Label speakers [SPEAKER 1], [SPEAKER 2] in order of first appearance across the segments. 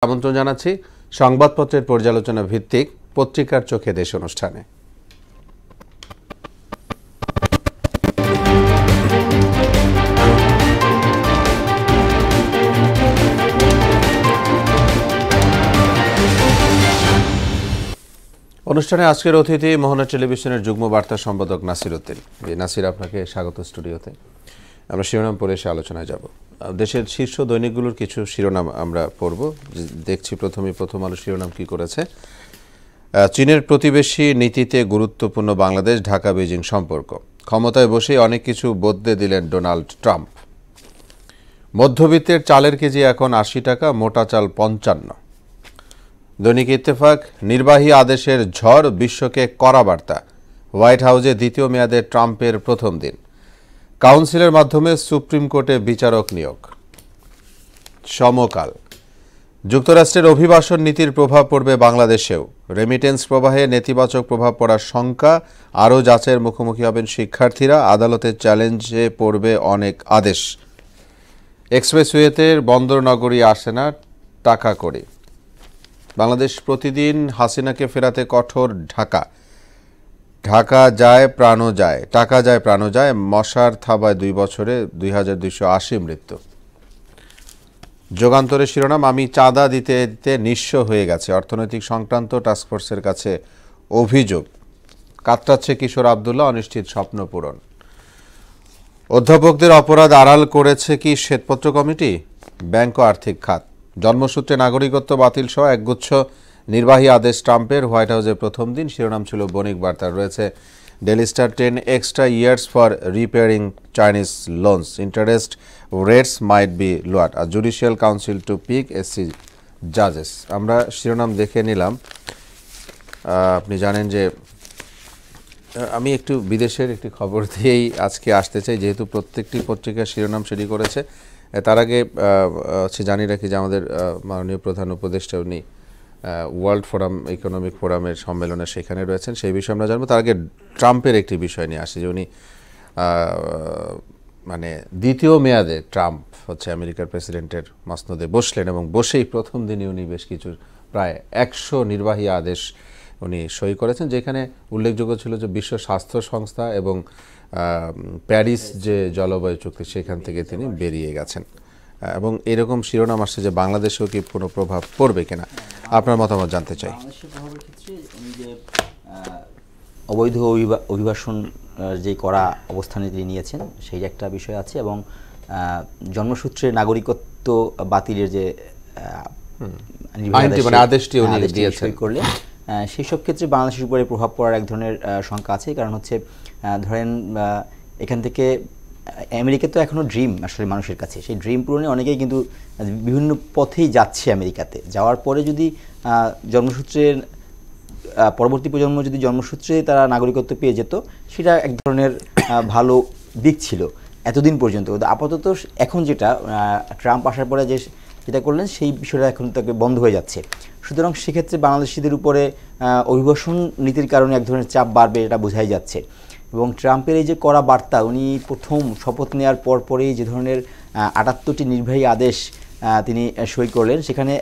[SPEAKER 1] আমন্ত্রণ জানাচ্ছি সংবাদপত্রের পর্যালোচনা ভিত্তিক পত্রিকার চোখে দেশ অনুষ্ঠানে। অনুষ্ঠানে আজকের অতিথি মোহনা টেলিভিশনের যুগ্ম বার্তা সম্পাদক নাসির উদ্দিন। নাসির, আপনাকে স্বাগত স্টুডিওতে। আমরা শিরোনাম পড়ে এসে আলোচনায় যাব। দেশের শীর্ষ দৈনিকগুলোর কিছু শিরোনাম আমরা পড়ব। দেখছি প্রথম আলো শিরোনাম কি করেছে। চীনের প্রতিবেশী নীতিতে গুরুত্বপূর্ণ বাংলাদেশ ঢাকা বেজিং সম্পর্ক, ক্ষমতায় বসেই অনেক কিছু বদলে দিলেন ডোনাল্ড ট্রাম্প। মধ্যবিত্তের চালের কেজি এখন ৮০ টাকা, মোটা চাল ৫৫। দৈনিক ইত্তেফাক, নির্বাহী আদেশের ঝড়, বিশ্বকে কড়া বার্তা। হোয়াইট হাউসে দ্বিতীয় মেয়াদে ট্রাম্পের প্রথম দিন। কাউন্সিলের মাধ্যমে সুপ্রিম কোর্টে বিচারক নিয়োগ। সমকাল, যুক্তরাষ্ট্রের অভিবাসন নীতির প্রভাব পড়বে বাংলাদেশেও। রেমিটেন্স প্রবাহে নেতিবাচক প্রভাব পড়ার শঙ্কা, আরও যাচাইয়ের মুখোমুখি হবেন শিক্ষার্থীরা। আদালতের চ্যালেঞ্জে পড়বে অনেক আদেশ। এক্সপ্রেসওয়েতে বন্দর নগরী আসে না টাকা করে। বাংলাদেশ প্রতিদিন, হাসিনাকে ফেরাতে কঠোর ঢাকা। ঢাকা যায় প্রাণও যায়, টাকা যায় প্রাণও যায়। মশার থাবায় 2 বছরে 2280 মৃত্যু। যুগান্তরের শিরোনাম, আমি চাঁদা দিতে দিতে নিঃস্ব হয়ে গেছে। অর্থনৈতিক সংক্রান্ত টাস্কফোর্সের কাছে অভিযোগ। কাতরাচ্ছে কিশোর আবদুল্লাহ, অনিশ্চিত স্বপ্ন পূরণ। অধ্যাপকদের অপরাধ আড়াল করেছে কি শ্বেতপত্র কমিটি? ব্যাংক ও আর্থিক খাত। জন্মসূত্রে নাগরিকত্ব বাতিল সহ একগুচ্ছ নির্বাহী আদেশ ট্রাম্পের। হোয়াইট হাউসের প্রথম দিন শিরোনাম ছিল বণিক বার্তা। রয়েছে daily star, 10 extra years for repairing Chinese loans, interest rates might be lowered, a judicial council to pick SC judges। আমরা শিরোনাম দেখে নিলাম। আপনি জানেন যে আমি একটু বিদেশের একটি খবর দিয়েই আজকে আসতে চাই, যেহেতু প্রত্যেকটি পত্রিকার শিরোনাম সেটি করেছে। তার আগে জানি রাখি যে আমাদের মাননীয় প্রধান উপদেষ্টা উনি ওয়ার্ল্ড ফোরাম, ইকোনমিক ফোরামের সম্মেলনে সেখানে রয়েছেন, সেই বিষয়ে আমরা জানবো। তার আগে ট্রাম্পের একটি বিষয় নিয়ে আসি, যে উনি মানে দ্বিতীয় মেয়াদে ট্রাম্প আমেরিকার প্রেসিডেন্টের মসনদে বসলেন এবং বসেই প্রথম দিনই উনি বেশ কিছু প্রায় 100 নির্বাহী আদেশ উনি সই করেছেন, যেখানে উল্লেখযোগ্য ছিল যে বিশ্ব স্বাস্থ্য সংস্থা এবং প্যারিস যে জলবায়ু চুক্তি সেখান থেকে তিনি বেরিয়ে গেছেন। এবং এরকম শিরোনাম আসছে যে বাংলাদেশেও কি কোনো প্রভাব পড়বে কিনা, আপনার মতামত জানতে চাই।
[SPEAKER 2] বাংলাদেশের প্রভাবের ক্ষেত্রে উনি যে অবৈধ অভিবাসন যে করা অবস্থানে তিনি নিয়েছেন সেই একটা বিষয় আছে, এবং জন্মসূত্রে নাগরিকত্ব বাতিলের যে
[SPEAKER 1] আদেশটি উনি দিয়েছেন
[SPEAKER 2] করলে সেই সব ক্ষেত্রে বাংলাদেশের উপরে প্রভাব পড়ার এক ধরনের শঙ্কা আছে। কারণ হচ্ছে ধরেন এখান থেকে আমেরিকা তো এখনও ড্রিম আসলে মানুষের কাছে, সেই ড্রিম পূরণে অনেকেই কিন্তু বিভিন্ন পথেই যাচ্ছে আমেরিকাতে। যাওয়ার পরে যদি জন্মসূত্রে পরবর্তী প্রজন্ম যদি জন্মসূত্রে তারা নাগরিকত্ব পেয়ে যেত, সেটা এক ধরনের ভালো দিক ছিল এতদিন পর্যন্ত। আপাতত এখন যেটা ট্রাম্প আসার পরে যেটা করলেন সেই বিষয়টা এখন তাকে বন্ধ হয়ে যাচ্ছে। সুতরাং সেক্ষেত্রে বাংলাদেশিদের উপরে অভিবাসন নীতির কারণে এক ধরনের চাপ বাড়বে, এটা বোঝাই যাচ্ছে। এবং ট্রাম্পের এই যে কড়া বার্তা, উনি প্রথম শপথ নেওয়ার পরেই যে ধরনের 78টি নির্বাহী আদেশ তিনি সই করলেন, সেখানে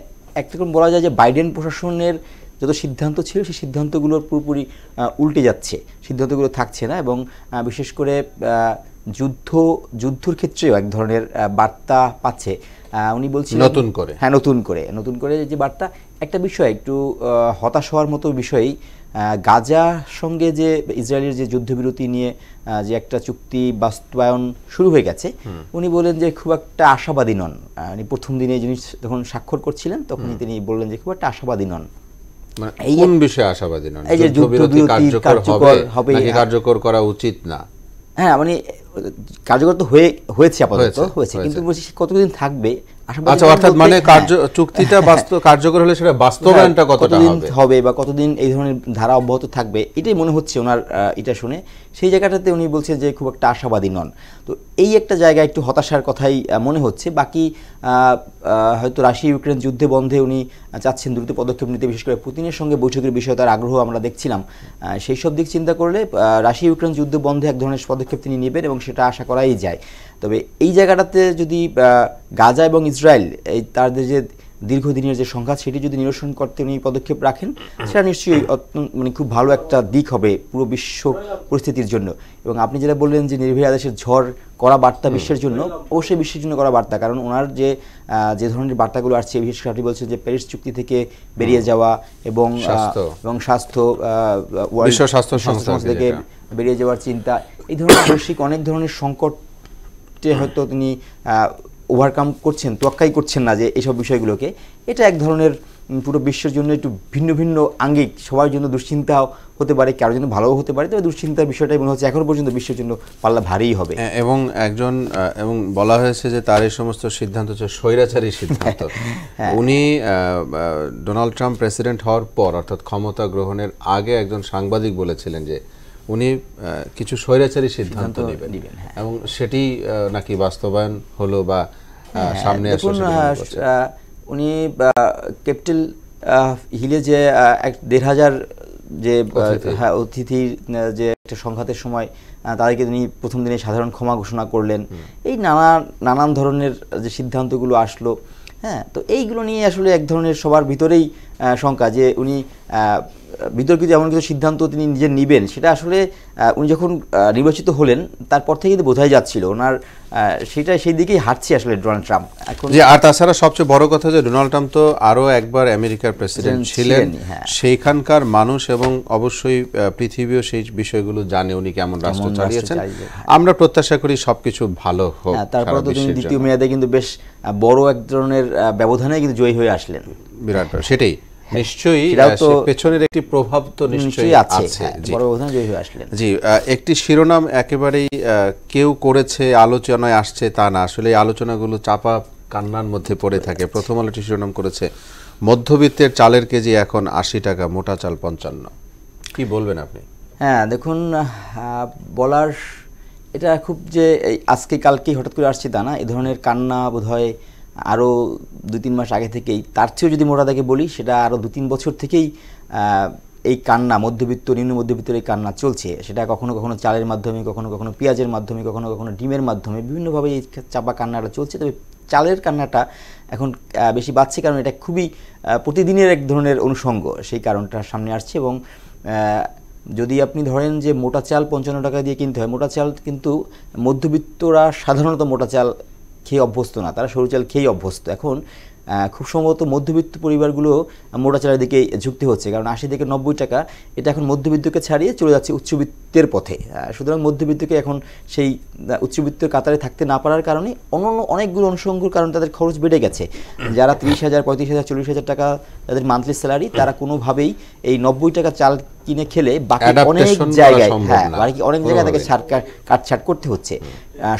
[SPEAKER 2] একরকম বলা যায় যে বাইডেন প্রশাসনের যত সিদ্ধান্ত ছিল সেই সিদ্ধান্তগুলোর পুরোপুরি উল্টে যাচ্ছে, সিদ্ধান্তগুলো থাকছে না। এবং বিশেষ করে যুদ্ধর ক্ষেত্রেও এক ধরনের বার্তা পাচ্ছে। উনি বলছিলেন নতুন করে যে বার্তা, একটা বিষয় একটু হতাশ হওয়ার মতো বিষয়ই, গাজার সঙ্গে যে ইসরায়েলের যে যুদ্ধবিরতি নিয়ে যে একটা চুক্তি বাস্তবায়ন শুরু হয়ে গেছে, উনি বলেন যে খুব একটা আশাবাদী নন। উনি প্রথম দিনে জিনিস যখন স্বাক্ষর করছিলেন তখনই তিনি বললেন যে খুব একটা আশাবাদী নন।
[SPEAKER 1] কোন বিষয়ে আশাবাদী নন? এই যে যুদ্ধবিরতি কার্যকর হবে নাকি কার্যকর করা উচিত না?
[SPEAKER 2] হ্যাঁ, মানে কার্যকর তো হয়েছে, আপাতত হয়েছে, কিন্তু বলছি কতদিন থাকবে।
[SPEAKER 1] আচ্ছা, অর্থাৎ মানে চুক্তিটা কার্যকর হলে সেটা বাস্তবায়নটা কতটা
[SPEAKER 2] হবে বা কতদিন এই ধরনের ধারা অব্যাহত থাকবে, এটাই মনে হচ্ছে ওনার এটা শুনে। সেই জায়গাটাতে উনি বলছেন যে খুব একটা আশাবাদী নন। তো এই একটা জায়গায় একটু হতাশার কথাই মনে হচ্ছে। বাকি হয়তো রাশিয়া ইউক্রেন যুদ্ধে বন্ধে উনি চাচ্ছেন দ্রুত পদক্ষেপ নিতে, বিশেষ করে পুতিনের সঙ্গে বৈঠকের বিষয়ে তার আগ্রহ আমরা দেখছিলাম। সেই সব দিক চিন্তা করলে রাশিয়া ইউক্রেন যুদ্ধ বন্ধে এক ধরনের পদক্ষেপ তিনি নেবেন এবং সেটা আশা করাই যায়। তবে এই জায়গাটাতে যদি গাজা এবং ইসরায়েল তাদের যে দীর্ঘদিনের যে সংঘাত সেটি যদি নিরসন করতে উনি পদক্ষেপ রাখেন, সেটা নিশ্চয়ই মানে খুব ভালো একটা দিক হবে পুরো বিশ্ব পরিস্থিতির জন্য। এবং আপনি যেটা বললেন যে নির্ভয়া আদেশের ঝড় করা বার্তা বিশ্বের জন্য, অবশ্যই বিশ্বের জন্য করা বার্তা, কারণ ওনার যে ধরনের বার্তাগুলো আসছে, বিশেষ করে আপনি বলছেন যে প্যারিস চুক্তি থেকে বেরিয়ে যাওয়া এবং স্বাস্থ্য
[SPEAKER 1] বিশ্ব স্বাস্থ্য সংস্থা
[SPEAKER 2] থেকে বেরিয়ে যাওয়ার চিন্তা, এই ধরনের বৈশ্বিক অনেক ধরনের সংকটে হয়তো তিনি ওভারকাম করছেন, তোয়াক্কাই করছেন না যে এইসব বিষয়গুলোকে। এটা এক ধরনের পুরো বিশ্বের জন্য একটু ভিন্ন ভিন্ন আঙ্গিক, সবার জন্য দুশ্চিন্তা হতে পারে, কারোর জন্য ভালোও হতে পারে, তবে দুশ্চিন্তার বিষয়টাই মনে হচ্ছে এখন পর্যন্ত বিশ্বের জন্য পাল্লা ভারীই হবে।
[SPEAKER 1] এবং বলা হয়েছে যে তার এই সমস্ত সিদ্ধান্ত হচ্ছে স্বৈরাচারী সিদ্ধান্ত। উনি ডোনাল্ড ট্রাম্প প্রেসিডেন্ট হওয়ার পর, অর্থাৎ ক্ষমতা গ্রহণের আগে একজন সাংবাদিক বলেছিলেন যে উনি কিছু স্বৈরাচারী সিদ্ধান্ত নেবেন, এবং সেটি নাকি বাস্তবায়ন হলো বা সামনে আসছে।
[SPEAKER 2] উনি ক্যাপিটাল হিলে যে 1,500 যে অতিথির যে একটা সংঘাতের সময় তাদেরকে তিনি প্রথম দিনে সাধারণ ক্ষমা ঘোষণা করলেন, এই নানান ধরনের যে সিদ্ধান্তগুলো আসলো, হ্যাঁ, তো এইগুলো নিয়ে আসলে এক ধরনের সবার ভিতরেই শঙ্কা যে উনি বিতর্কিত এমন কিছু সিদ্ধান্ত তিনি নিজে নেবেন, সেটা আসলে উনি যখন নির্বাচিত হলেন তারপর থেকে কিন্তু বোঝাই যাচ্ছিল ওনার সেটা সেই দিকেই হাঁটছে আসলে ডোনাল্ড ট্রাম্প এখন।
[SPEAKER 1] আর তাছাড়া সবচেয়ে বড় কথা যে ডোনাল্ড ট্রাম্প তো আরও একবার আমেরিকার প্রেসিডেন্ট ছিলেন, সেইখানকার মানুষ এবং অবশ্যই পৃথিবীও সেই বিষয়গুলো জানে উনি কেমন রাষ্ট্র চালিয়েছেন। আমরা প্রত্যাশা করি সবকিছু ভালো হোক।
[SPEAKER 2] তারপরে তো তিনি দ্বিতীয় মেয়াদে কিন্তু বেশ বড় এক ধরনের ব্যবধানে কিন্তু জয়ী হয়ে আসলেন,
[SPEAKER 1] বিরাট। সেটাই নিশ্চয়ই পেছনের একটি প্রভাব তো নিশ্চয়ই আছে। জি, একটি শিরোনাম একেবারেই কেউ করেছে আলোচনায় আসছে তা না, আসলে এই আলোচনাগুলো চাপা কান্নার মধ্যে পড়ে থাকে। প্রথম আলোটি শিরোনাম করেছে মধ্যবিত্তের চালের কেজি এখন 80 টাকা, মোটা চাল 55। কি বলবেন আপনি?
[SPEAKER 2] হ্যাঁ, দেখুন, বলার এটা খুব যে আজকে কালকেই হঠাৎ করে আসছে তা না, এই ধরনের কান্না বোধহয় আরও 2-3 মাস আগে থেকেই, তার চেয়েও যদি মোটা দাগে বলি সেটা আরও 2-3 বছর থেকেই এই কান্না, মধ্যবিত্ত নিম্ন মধ্যবিত্তের এই কান্না চলছে। সেটা কখনো কখনো চালের মাধ্যমে, কখনো কখনো পেঁয়াজের মাধ্যমে, কখনো কখনো ডিমের মাধ্যমে, বিভিন্নভাবে এই চাপা কান্নাটা চলছে। তবে চালের কান্নাটা এখন বেশি বাড়ছে, কারণ এটা খুবই প্রতিদিনের এক ধরনের অনুষঙ্গ, সেই কারণটা সামনে আসছে। এবং যদি আপনি ধরেন যে মোটা চাল 55 টাকা দিয়ে কিনতে হয়, মোটা চাল কিন্তু মধ্যবিত্তরা সাধারণত মোটা চাল খেয়ে অভ্যস্ত না, তারা সরু চাল খেয়েই অভ্যস্ত। এখন খুব সম্ভবত মধ্যবিত্ত পরিবারগুলো মোটা চালের দিকে ঝুঁকতে হচ্ছে, কারণ 80 থেকে 90 টাকা এটা এখন মধ্যবিত্তকে ছাড়িয়ে চলে যাচ্ছে উচ্চবিত্তের পথে। সুতরাং মধ্যবিত্তকে এখন সেই উচ্চবিত্তের কাতারে থাকতে না পারার কারণে অন্যান্য অনেকগুলো অনুষঙ্গের কারণে তাদের খরচ বেড়ে গেছে। যারা 30,000, 35,000, 40,000 টাকা তাদের মান্থলি স্যালারি, তারা কোনোভাবেই এই 90 টাকা চাল কিনে খেলে বাকি অনেক জায়গায়, অনেক জায়গায় তাকে কাটছাট করতে হচ্ছে।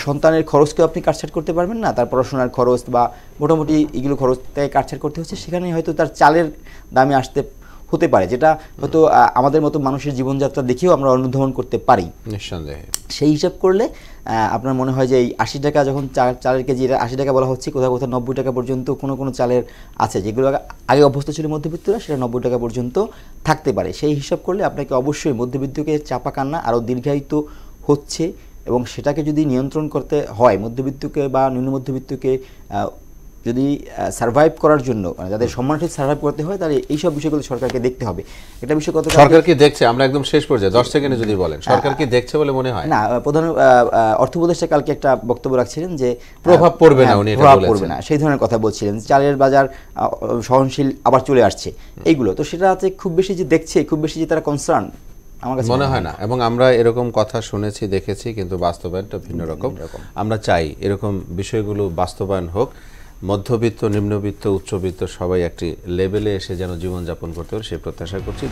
[SPEAKER 2] সন্তানের খরচকেও আপনি কাটছাট করতে পারবেন না, তার পড়াশোনার খরচ বা মোটামুটি এগুলো খরচ তাকে কাটছাট করতে হচ্ছে। সেখানে হয়তো তার চালের দামে আসতে হতে পারে, যেটা হয়তো আমাদের মতো মানুষের জীবনযাত্রা দেখেও আমরা অনুধাবন করতে পারি নিঃসন্দেহে। সেই হিসাব করলে আপনার মনে হয় যে এই 80 টাকা যখন চালের কেজি, এটা 80 টাকা বলা হচ্ছে, কোথাও কোথাও 90 টাকা পর্যন্ত কোনো চালের আছে যেগুলো আগে অভ্যস্ত ছিল মধ্যবিত্তরা, সেটা 90 টাকা পর্যন্ত থাকতে পারে। সেই হিসাব করলে আপনাকে অবশ্যই মধ্যবিত্তকে চাপা কান্না আরও দীর্ঘায়িত হচ্ছে, এবং সেটাকে যদি নিয়ন্ত্রণ করতে হয়, মধ্যবিত্তকে বা নিম্ন মধ্যবিত্তকে যদি সার্ভাইভ করার জন্য, মানে যাদের সম্মানিত সার্ভাইভ করতে হয়, তাহলে এইসব বিষয়গুলো সরকারকে দেখতে হবে। একটা বিষয় কত
[SPEAKER 1] সরকার কি দেখছে, আমরা একদম শেষ পর্যায়ে 10 সেকেন্ডে যদি বলেন সরকার কি দেখছে বলে মনে হয়?
[SPEAKER 2] না, প্রধান অর্থ উপদেষ্টা কালকে একটা বক্তব্য রাখছিলেন যে
[SPEAKER 1] প্রভাব পড়বে না, উনি এটা বলেছেন
[SPEAKER 2] না, সেই ধরনের কথা বলছিলেন। চালের বাজার সহনশীল আবার চলে আসছে, এইগুলো তো সেটাতে খুব বেশি যে দেখছে, খুব বেশি যে তারা কনসার্ন আমার কাছে
[SPEAKER 1] মনে হয় না। এবং আমরা এরকম কথা শুনেছি, দেখেছি, কিন্তু বাস্তবায়নটা ভিন্ন রকম। আমরা চাই এরকম বিষয়গুলো বাস্তবায়ন হোক, মধ্যবিত্ত, নিম্নবিত্ত, উচ্চবিত্ত সবাই একটি লেভেলে এসে যেন জীবনযাপন করতে পারে, সে প্রত্যাশা করছি।